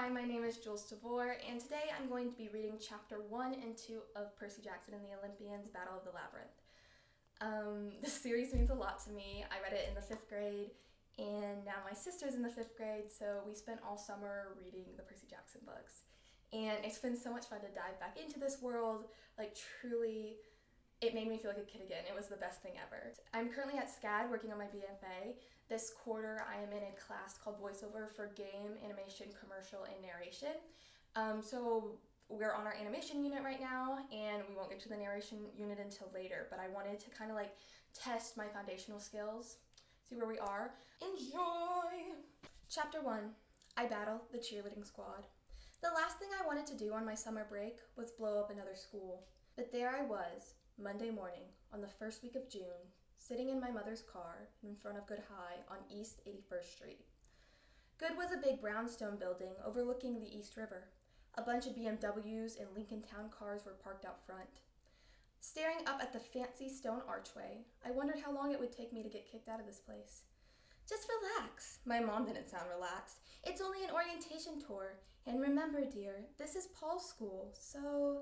Hi, my name is Jules DeVore, and today I'm going to be reading Chapter 1 and 2 of Percy Jackson and the Olympians, Battle of the Labyrinth. This series means a lot to me. I read it in the 5th grade, and now my sister's in the 5th grade, so we spent all summer reading the Percy Jackson books. And it's been so much fun to dive back into this world, truly, it made me feel like a kid again. It was the best thing ever. I'm currently at SCAD working on my BFA. This quarter, I am in a class called Voiceover for Game, Animation, Commercial, and Narration. So we're on our animation unit right now, and we won't get to the narration unit until later, but I wanted to kind of test my foundational skills, see where we are. Enjoy! Chapter 1, I Battle the Cheerleading Squad. The last thing I wanted to do on my summer break was blow up another school, but there I was, Monday morning, on the first week of June, sitting in my mother's car in front of Good High on East 81st Street. Good was a big brownstone building overlooking the East River. A bunch of BMWs and Lincoln Town cars were parked out front. Staring up at the fancy stone archway, I wondered how long it would take me to get kicked out of this place. Just relax. My mom didn't sound relaxed. It's only an orientation tour. And remember, dear, this is Paul's school, so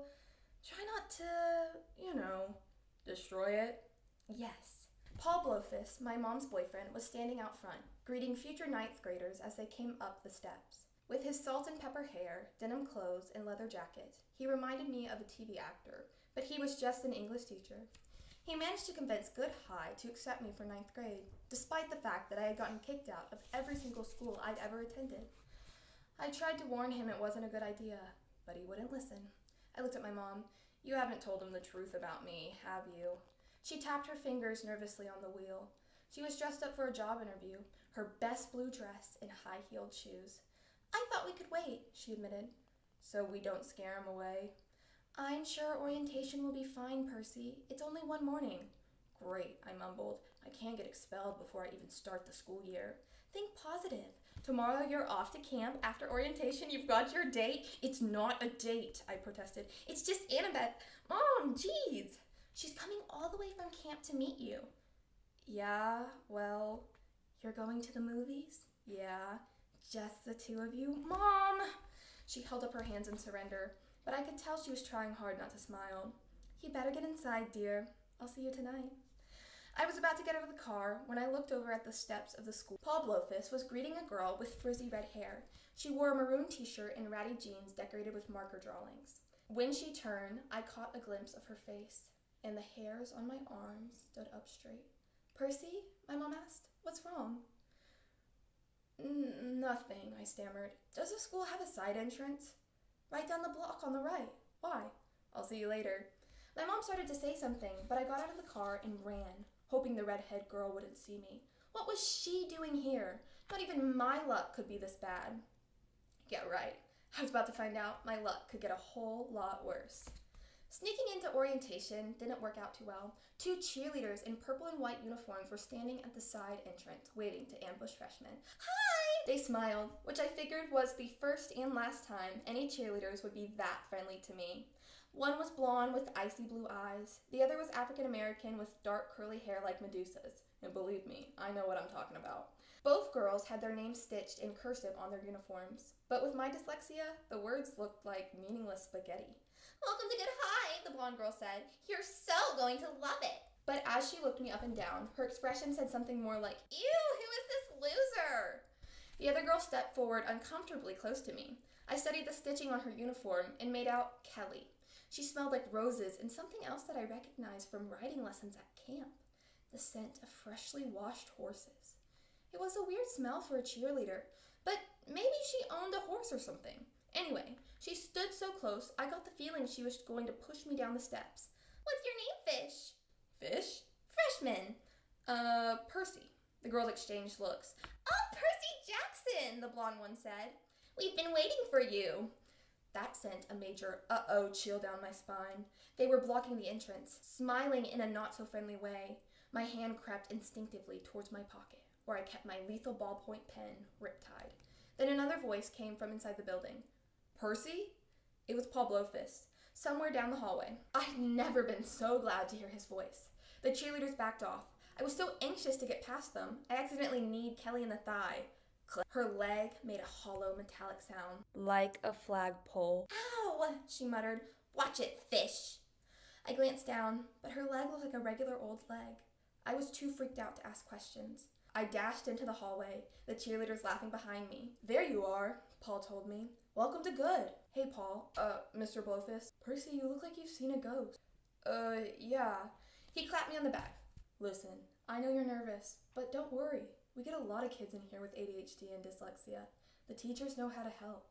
try not to, destroy it. Yes. Paul Blowfist, my mom's boyfriend, was standing out front, greeting future 9th graders as they came up the steps. With his salt and pepper hair, denim clothes, and leather jacket, he reminded me of a TV actor, but he was just an English teacher. He managed to convince Good High to accept me for 9th grade, despite the fact that I had gotten kicked out of every single school I'd ever attended. I tried to warn him it wasn't a good idea, but he wouldn't listen. I looked at my mom. You haven't told him the truth about me, have you? She tapped her fingers nervously on the wheel. She was dressed up for a job interview, her best blue dress and high-heeled shoes. I thought we could wait, she admitted. So we don't scare him away? I'm sure orientation will be fine, Percy. It's only one morning. Great, I mumbled. I can't get expelled before I even start the school year. Think positive. Tomorrow you're off to camp. After orientation, you've got your date. It's not a date, I protested. It's just Annabeth. Mom, jeez. She's coming all the way from camp to meet you. Yeah, well, you're going to the movies? Yeah, just the two of you? Mom! She held up her hands in surrender, but I could tell she was trying hard not to smile. You better get inside, dear. I'll see you tonight. I was about to get out of the car when I looked over at the steps of the school. Paul Blowfist was greeting a girl with frizzy red hair. She wore a maroon t-shirt and ratty jeans decorated with marker drawings. When she turned, I caught a glimpse of her face, and the hairs on my arms stood up straight. Percy? My mom asked. What's wrong? Nothing, I stammered. Does the school have a side entrance? Right down the block on the right. Why? I'll see you later. My mom started to say something, but I got out of the car and ran, hoping the redhead girl wouldn't see me. What was she doing here? Not even my luck could be this bad. Yeah, right. I was about to find out my luck could get a whole lot worse. Sneaking into orientation didn't work out too well. 2 cheerleaders in purple and white uniforms were standing at the side entrance, waiting to ambush freshmen. Hi! They smiled, which I figured was the first and last time any cheerleaders would be that friendly to me. One was blonde with icy blue eyes. The other was African American with dark curly hair like Medusa's. And believe me, I know what I'm talking about. Both girls had their names stitched in cursive on their uniforms. But with my dyslexia, the words looked like meaningless spaghetti. Welcome to Good High, the blonde girl said. You're so going to love it. But as she looked me up and down, her expression said something more like, Ew, who is this loser? The other girl stepped forward uncomfortably close to me. I studied the stitching on her uniform and made out Kelly. She smelled like roses and something else that I recognized from riding lessons at camp. The scent of freshly washed horses. It was a weird smell for a cheerleader, but maybe she owned a horse or something. Anyway, she stood so close, I got the feeling she was going to push me down the steps. What's your name, Fish? Fish? Freshman. Percy. The girls exchanged looks. Oh, Percy Jackson, the blonde one said. We've been waiting for you. That sent a major uh-oh chill down my spine. They were blocking the entrance, smiling in a not-so-friendly way. My hand crept instinctively towards my pocket, where I kept my lethal ballpoint pen riptide. Then another voice came from inside the building. Percy? It was Paul Blowfist, somewhere down the hallway. I'd never been so glad to hear his voice. The cheerleaders backed off. I was so anxious to get past them, I accidentally kneed Kelly in the thigh. click. Her leg made a hollow metallic sound. Like a flagpole. Ow, she muttered. Watch it, fish. I glanced down, but her leg looked like a regular old leg. I was too freaked out to ask questions. I dashed into the hallway, the cheerleaders laughing behind me. There you are, Paul told me. Welcome to Good. Hey, Paul. Mr. Blowfist. Percy, you look like you've seen a ghost. Yeah. He clapped me on the back. Listen, I know you're nervous, but don't worry. We get a lot of kids in here with ADHD and dyslexia. The teachers know how to help.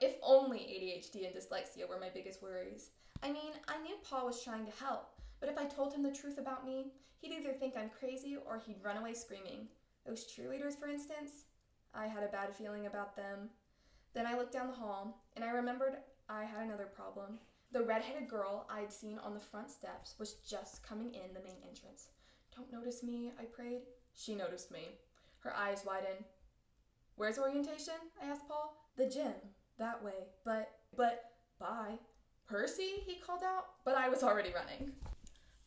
If only ADHD and dyslexia were my biggest worries. I mean, I knew Paul was trying to help, but if I told him the truth about me, he'd either think I'm crazy or he'd run away screaming. Those cheerleaders, for instance, I had a bad feeling about them. Then I looked down the hall, and I remembered I had another problem. The red-headed girl I'd seen on the front steps was just coming in the main entrance. Don't notice me, I prayed. She noticed me. Her eyes widened. Where's orientation? I asked Paul. The gym. That way. But, bye. Percy, he called out, but I was already running.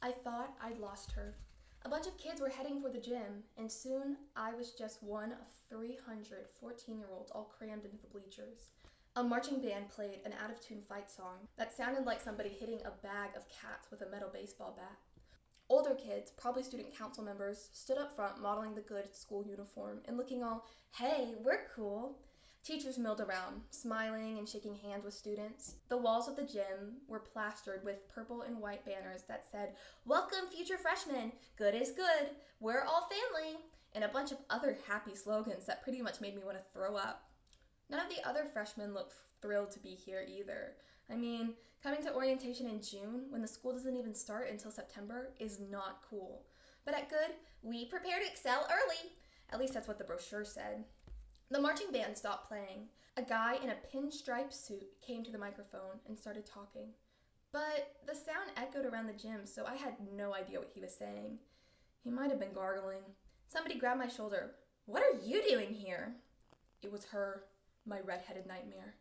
I thought I'd lost her. A bunch of kids were heading for the gym, and soon I was just one of 300 14-year-olds all crammed into the bleachers. A marching band played an out-of-tune fight song that sounded like somebody hitting a bag of cats with a metal baseball bat. Older kids, probably student council members, stood up front modeling the Good school uniform and looking all, hey, we're cool. Teachers milled around, smiling and shaking hands with students. The walls of the gym were plastered with purple and white banners that said, welcome future freshmen, good is good, we're all family, and a bunch of other happy slogans that pretty much made me want to throw up. None of the other freshmen looked thrilled to be here either. I mean, coming to orientation in June when the school doesn't even start until September is not cool. But at Good, we prepare to excel early. At least that's what the brochure said. The marching band stopped playing. A guy in a pinstripe suit came to the microphone and started talking. But the sound echoed around the gym, so I had no idea what he was saying. He might have been gargling. Somebody grabbed my shoulder. What are you doing here? It was her, my red-headed nightmare.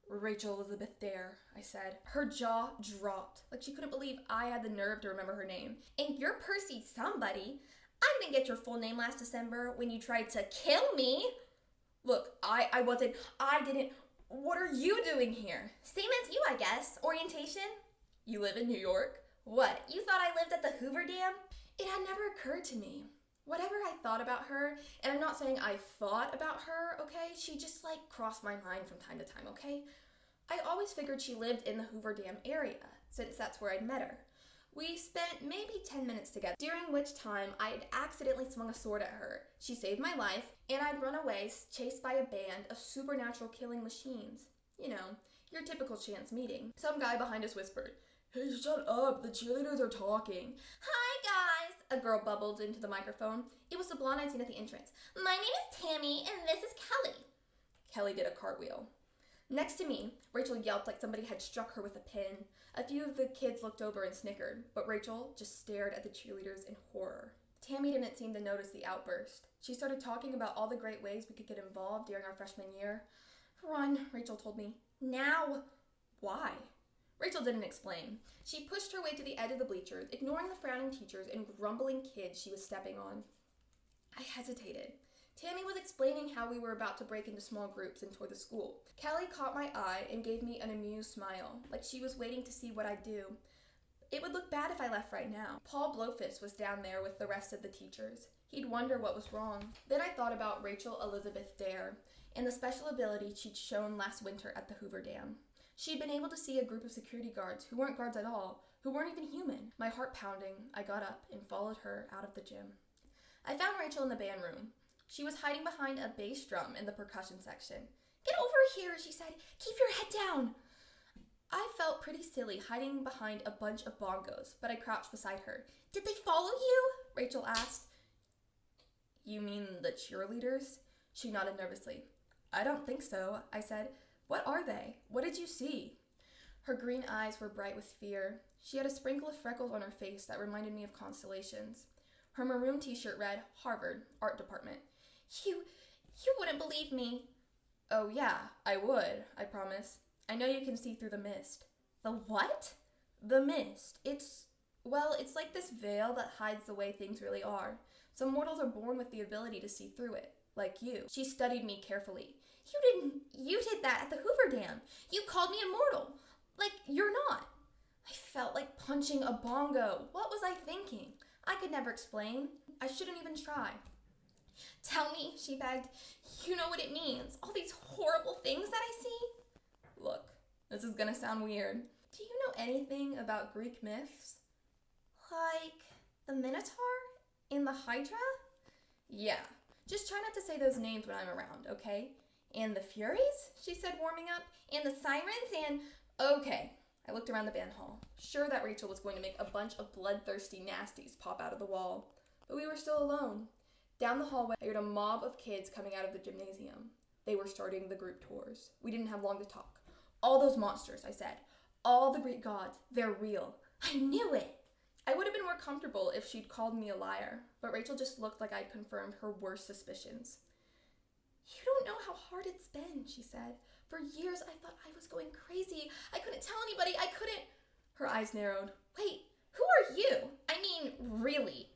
Rachel Elizabeth Dare, I said. Her jaw dropped, like she couldn't believe I had the nerve to remember her name. And you're Percy somebody. I didn't get your full name last December when you tried to kill me. Look, I didn't. What are you doing here? Same as you, I guess. Orientation? You live in New York? What, you thought I lived at the Hoover Dam? It had never occurred to me. Whatever I thought about her, and I'm not saying I thought about her, okay? She just crossed my mind from time to time, okay? I always figured she lived in the Hoover Dam area, since that's where I'd met her. We spent maybe 10 minutes together, during which time I'd accidentally swung a sword at her. She saved my life, and I'd run away, chased by a band of supernatural killing machines. You know, your typical chance meeting. Some guy behind us whispered, "Hey, shut up, the cheerleaders are talking." "Hi, guys," a girl bubbled into the microphone. It was the blonde I'd seen at the entrance. "My name is Tammy, and this is Kelly." Kelly did a cartwheel. Next to me, Rachel yelped like somebody had struck her with a pin. A few of the kids looked over and snickered, but Rachel just stared at the cheerleaders in horror. Tammy didn't seem to notice the outburst. She started talking about all the great ways we could get involved during our freshman year. "Run," Rachel told me. "Now." "Why?" Rachel didn't explain. She pushed her way to the edge of the bleachers, ignoring the frowning teachers and grumbling kids she was stepping on. I hesitated. Tammy was explaining how we were about to break into small groups and tour the school. Kelly caught my eye and gave me an amused smile, like she was waiting to see what I'd do. It would look bad if I left right now. Paul Blowfist was down there with the rest of the teachers. He'd wonder what was wrong. Then I thought about Rachel Elizabeth Dare and the special ability she'd shown last winter at the Hoover Dam. She'd been able to see a group of security guards who weren't guards at all, who weren't even human. My heart pounding, I got up and followed her out of the gym. I found Rachel in the band room. She was hiding behind a bass drum in the percussion section. "Get over here," she said. "Keep your head down." I felt pretty silly hiding behind a bunch of bongos, but I crouched beside her. "Did they follow you?" Rachel asked. "You mean the cheerleaders?" She nodded nervously. "I don't think so," I said. "What are they? What did you see?" Her green eyes were bright with fear. She had a sprinkle of freckles on her face that reminded me of constellations. Her maroon t-shirt read, Harvard, Art Department. You wouldn't believe me." "Oh yeah, I would, I promise. I know you can see through the mist." "The what?" "The mist. It's like this veil that hides the way things really are. Some mortals are born with the ability to see through it. like you. She studied me carefully. You did that at the Hoover Dam. You called me immortal. Like, you're not. I felt like punching a bongo. What was I thinking? I could never explain. I shouldn't even try. Tell me, she begged. You know what it means. All these horrible things that I see. Look, this is gonna sound weird. Do you know anything about Greek myths? Like the Minotaur and the Hydra? Yeah, just try not to say those names when I'm around, okay? And the Furies, she said, warming up, and the Sirens, and... Okay, I looked around the band hall, sure that Rachel was going to make a bunch of bloodthirsty nasties pop out of the wall. But we were still alone. Down the hallway, I heard a mob of kids coming out of the gymnasium. They were starting the group tours. We didn't have long to talk. All those monsters, I said. All the Greek gods, they're real. I knew it. I would have been more comfortable if she'd called me a liar, but Rachel just looked like I'd confirmed her worst suspicions. You don't know how hard it's been, she said. For years, I thought I was going crazy. I couldn't tell anybody. I couldn't... Her eyes narrowed. Wait, who are you? I mean, really?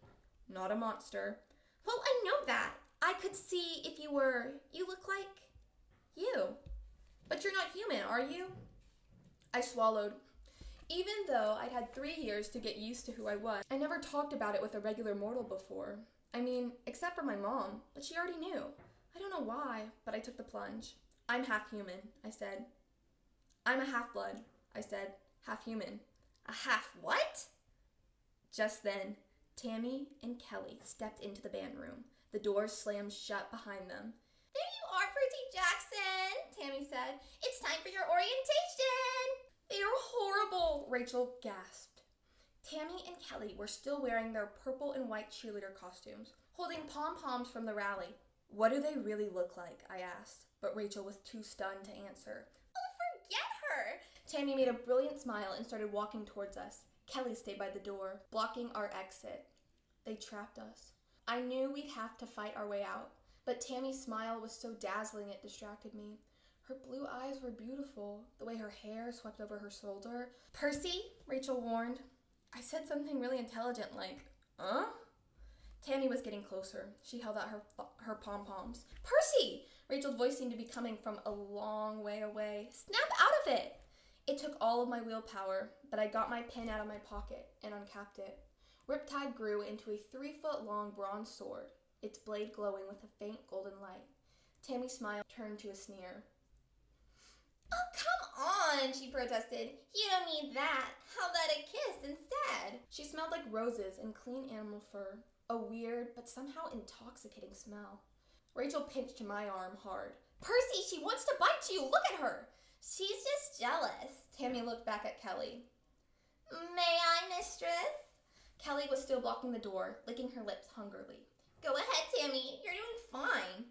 Not a monster. Well, I know that. I could see if you were... You look like... you. But you're not human, are you? I swallowed. Even though I'd had 3 years to get used to who I was, I never talked about it with a regular mortal before. I mean, except for my mom, but she already knew. I don't know why, but I took the plunge. I'm half human, I said. I'm a half-blood, I said. Half human. A half what? Just then, Tammy and Kelly stepped into the band room. The doors slammed shut behind them. There you are, Percy Jackson, Tammy said. It's time for your orientation. They are horrible, Rachel gasped. Tammy and Kelly were still wearing their purple and white cheerleader costumes, holding pom-poms from the rally. What do they really look like? I asked, but Rachel was too stunned to answer. Oh, forget her! Tammy made a brilliant smile and started walking towards us. Kelly stayed by the door, blocking our exit. They trapped us. I knew we'd have to fight our way out, but Tammy's smile was so dazzling it distracted me. Her blue eyes were beautiful, the way her hair swept over her shoulder. Percy, Rachel warned. I said something really intelligent like, huh? Tammy was getting closer. She held out her pom-poms. Percy! Rachel's voice seemed to be coming from a long way away. Snap out of it! It took all of my willpower, but I got my pen out of my pocket and uncapped it. Riptide grew into a 3-foot-long bronze sword, its blade glowing with a faint golden light. Tammy's smile turned to a sneer. Oh, come on, she protested. You don't need that. How about a kiss instead? She smelled like roses and clean animal fur, a weird but somehow intoxicating smell. Rachel pinched my arm hard. Percy, she wants to bite you. Look at her. She's just jealous. Tammy looked back at Kelly. May I, mistress? Kelly was still blocking the door, licking her lips hungrily. Go ahead, Tammy. You're doing fine.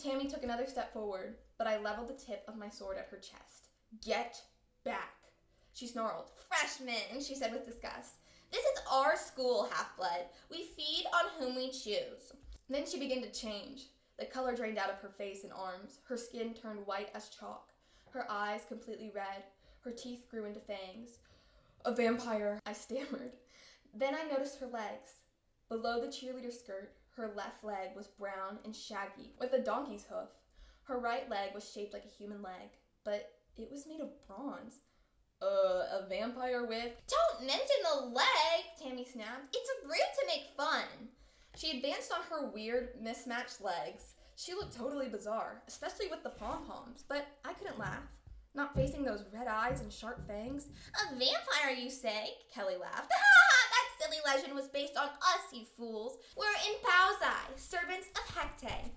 Tammy took another step forward, but I leveled the tip of my sword at her chest. Get back. She snarled. Freshman, she said with disgust. This is our school, Half-Blood. We feed on whom we choose. Then she began to change. The color drained out of her face and arms. Her skin turned white as chalk. Her eyes completely red. Her teeth grew into fangs. A vampire, I stammered. Then I noticed her legs. Below the cheerleader skirt, her left leg was brown and shaggy, with a donkey's hoof. Her right leg was shaped like a human leg, but it was made of bronze. A vampire with... Don't mention the leg, Tammy snapped. It's rude to make fun. She advanced on her weird, mismatched legs. She looked totally bizarre, especially with the pom-poms, but I couldn't laugh. Not facing those red eyes and sharp fangs. A vampire, you say? Kelly laughed. That silly legend was based on us, you fools. We're in Pauzai, servants of Hecate.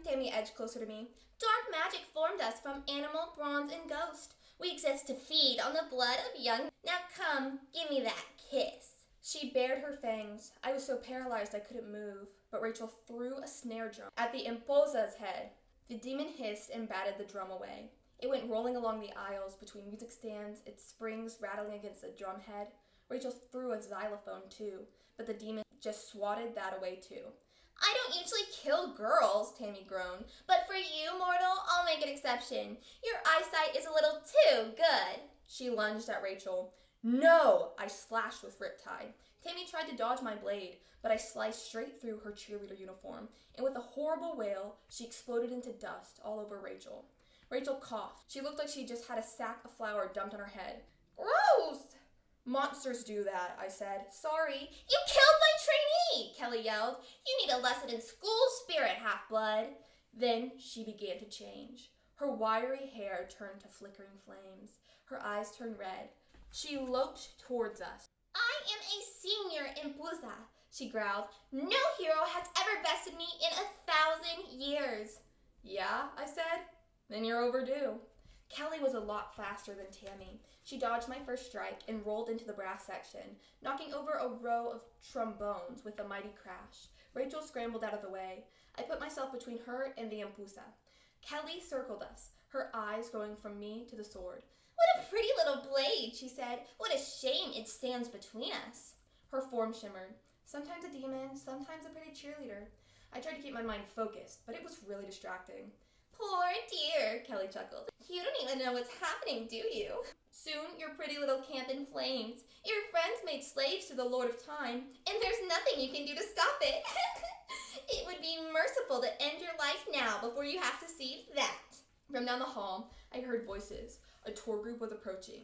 Tammy edged closer to me. Dark magic formed us from animal, bronze, and ghost. We exist to feed on the blood of young... Now come, give me that kiss. She bared her fangs. I was so paralyzed I couldn't move, but Rachel threw a snare drum at the imposa's head. The demon hissed and batted the drum away. It went rolling along the aisles between music stands, its springs rattling against the drum head. Rachel threw a xylophone too, but the demon just swatted that away too. I don't usually kill girls, Tammy groaned, but for you, mortal, I'll make an exception. Your eyesight is a little too good. She lunged at Rachel. No, I slashed with Riptide. Tammy tried to dodge my blade, but I sliced straight through her cheerleader uniform, and with a horrible wail, she exploded into dust all over Rachel. Rachel coughed. She looked like she just had a sack of flour dumped on her head. Gross! Monsters do that, I said. Sorry. You killed my trainee, Kelly yelled. You need a lesson in school spirit, half-blood. Then she began to change. Her wiry hair turned to flickering flames. Her eyes turned red. She loped towards us. I am a senior in Buza, she growled. No hero has ever bested me in 1,000 years. Yeah, I said. Then you're overdue. Kelly was a lot faster than Tammy. She dodged my first strike and rolled into the brass section, knocking over a row of trombones with a mighty crash. Rachel scrambled out of the way. I put myself between her and the Empusa. Kelly circled us, her eyes going from me to the sword. What a pretty little blade, she said. What a shame it stands between us. Her form shimmered. Sometimes a demon, sometimes a pretty cheerleader. I tried to keep my mind focused, but it was really distracting. Poor dear, Kelly chuckled. You don't even know what's happening, do you? Soon your pretty little camp in flames. Your friends made slaves to the Lord of Time, and there's nothing you can do to stop it. It would be merciful to end your life now before you have to see that. From down the hall, I heard voices. A tour group was approaching.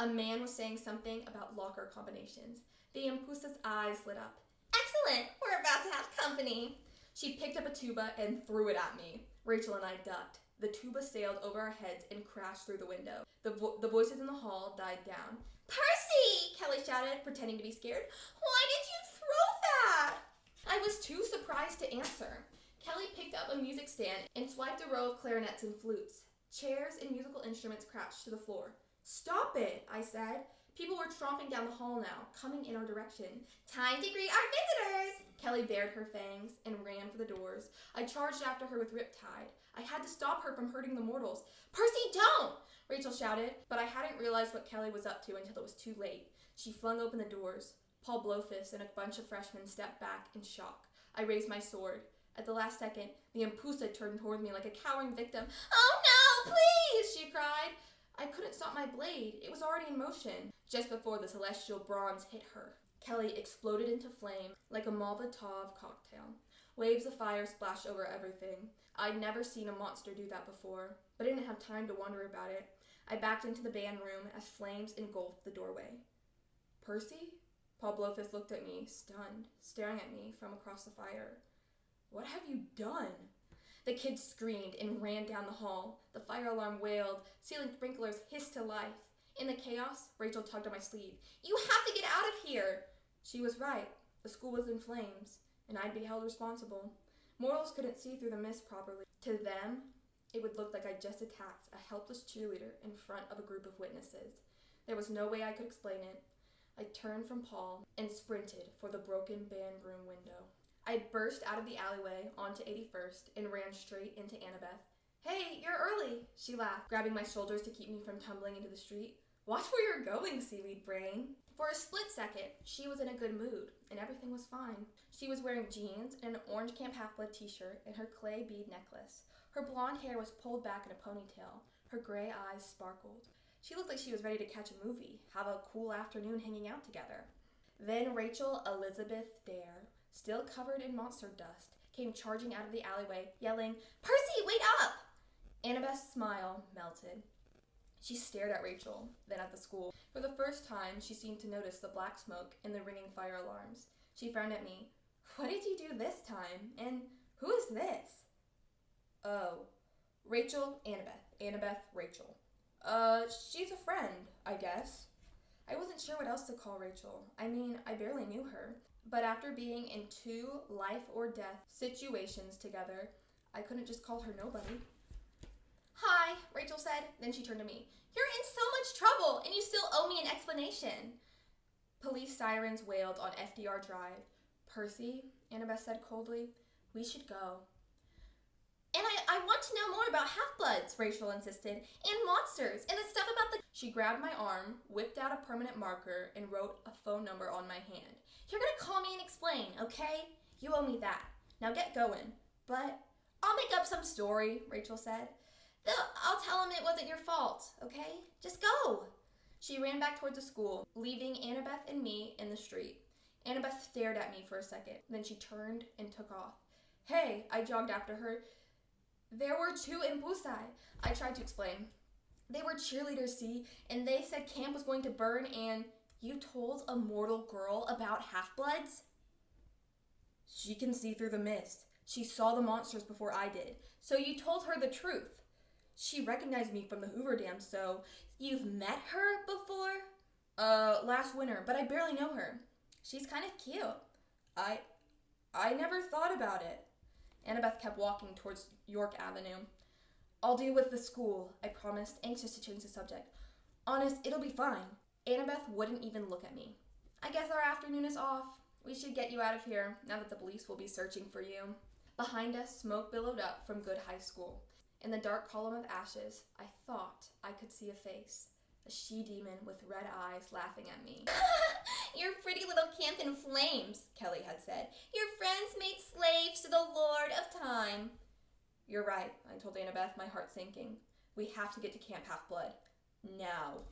A man was saying something about locker combinations. The Empusa's eyes lit up. Excellent! We're about to have company. She picked up a tuba and threw it at me. Rachel and I ducked. The tuba sailed over our heads and crashed through the window. The voices in the hall died down. Percy! Kelly shouted, pretending to be scared. Why did you throw that? I was too surprised to answer. Kelly picked up a music stand and swiped a row of clarinets and flutes. Chairs and musical instruments crashed to the floor. Stop it, I said. People were tromping down the hall now, coming in our direction. Time to greet our visitors! Kelly bared her fangs and ran for the doors. I charged after her with Riptide. I had to stop her from hurting the mortals. Percy, don't! Rachel shouted, but I hadn't realized what Kelly was up to until it was too late. She flung open the doors. Paul Blowfist and a bunch of freshmen stepped back in shock. I raised my sword. At the last second, the Empusa turned toward me like a cowering victim. Oh no, please, she cried. I couldn't stop my blade. It was already in motion. Just before the celestial bronze hit her, Kelly exploded into flame like a Molotov cocktail. Waves of fire splashed over everything. I'd never seen a monster do that before, but I didn't have time to wonder about it. I backed into the band room as flames engulfed the doorway. Percy? Paul Blowfist looked at me, stunned, staring at me from across the fire. What have you done? The kids screamed and ran down the hall. The fire alarm wailed. Ceiling sprinklers hissed to life. In the chaos, Rachel tugged on my sleeve. You have to get out of here! She was right. The school was in flames, and I'd be held responsible. Mortals couldn't see through the mist properly. To them, it would look like I'd just attacked a helpless cheerleader in front of a group of witnesses. There was no way I could explain it. I turned from Paul and sprinted for the broken band room window. I burst out of the alleyway onto 81st and ran straight into Annabeth. Hey, you're early, she laughed, grabbing my shoulders to keep me from tumbling into the street. Watch where you're going, seaweed brain. For a split second, she was in a good mood, and everything was fine. She was wearing jeans and an orange Camp Half-Blood t-shirt and her clay bead necklace. Her blonde hair was pulled back in a ponytail. Her gray eyes sparkled. She looked like she was ready to catch a movie, have a cool afternoon hanging out together. Then Rachel Elizabeth Dare, still covered in monster dust, came charging out of the alleyway, yelling, Percy, wait up! Annabeth's smile melted. She stared at Rachel, then at the school. For the first time, she seemed to notice the black smoke and the ringing fire alarms. She frowned at me. What did you do this time? And who is this? Oh, Rachel, Annabeth. Annabeth, Rachel. She's a friend, I guess. I wasn't sure what else to call Rachel. I mean, I barely knew her. But after being in 2 life-or-death situations together, I couldn't just call her nobody. Hi, Rachel said. Then she turned to me. You're in so much trouble, and you still owe me an explanation. Police sirens wailed on FDR Drive. Percy, Annabeth said coldly, we should go. And I want to know more about half-bloods, Rachel insisted, and monsters, and the stuff about the... She grabbed my arm, whipped out a permanent marker, and wrote a phone number on my hand. You're gonna call me and explain, okay? You owe me that. Now get going. But I'll make up some story, Rachel said. I'll tell him it wasn't your fault, okay? Just go. She ran back towards the school, leaving Annabeth and me in the street. Annabeth stared at me for a second, then she turned and took off. Hey, I jogged after her. There were 2 impulsi. I tried to explain. They were cheerleaders, see, and they said camp was going to burn, and you told a mortal girl about half-bloods? She can see through the mist. She saw the monsters before I did, so you told her the truth. She recognized me from the Hoover Dam, so you've met her before? Last winter, but I barely know her. She's kind of cute. I never thought about it. Annabeth kept walking towards York Avenue. I'll deal with the school, I promised, anxious to change the subject. Honest, it'll be fine. Annabeth wouldn't even look at me. I guess our afternoon is off. We should get you out of here, now that the police will be searching for you. Behind us, smoke billowed up from Good High School. In the dark column of ashes, I thought I could see a face. A she-demon with red eyes laughing at me. Your pretty little camp in flames, Kelly had said. Your friends made slaves to the Lord of Time. You're right, I told Annabeth, my heart sinking. We have to get to Camp Half-Blood. Now.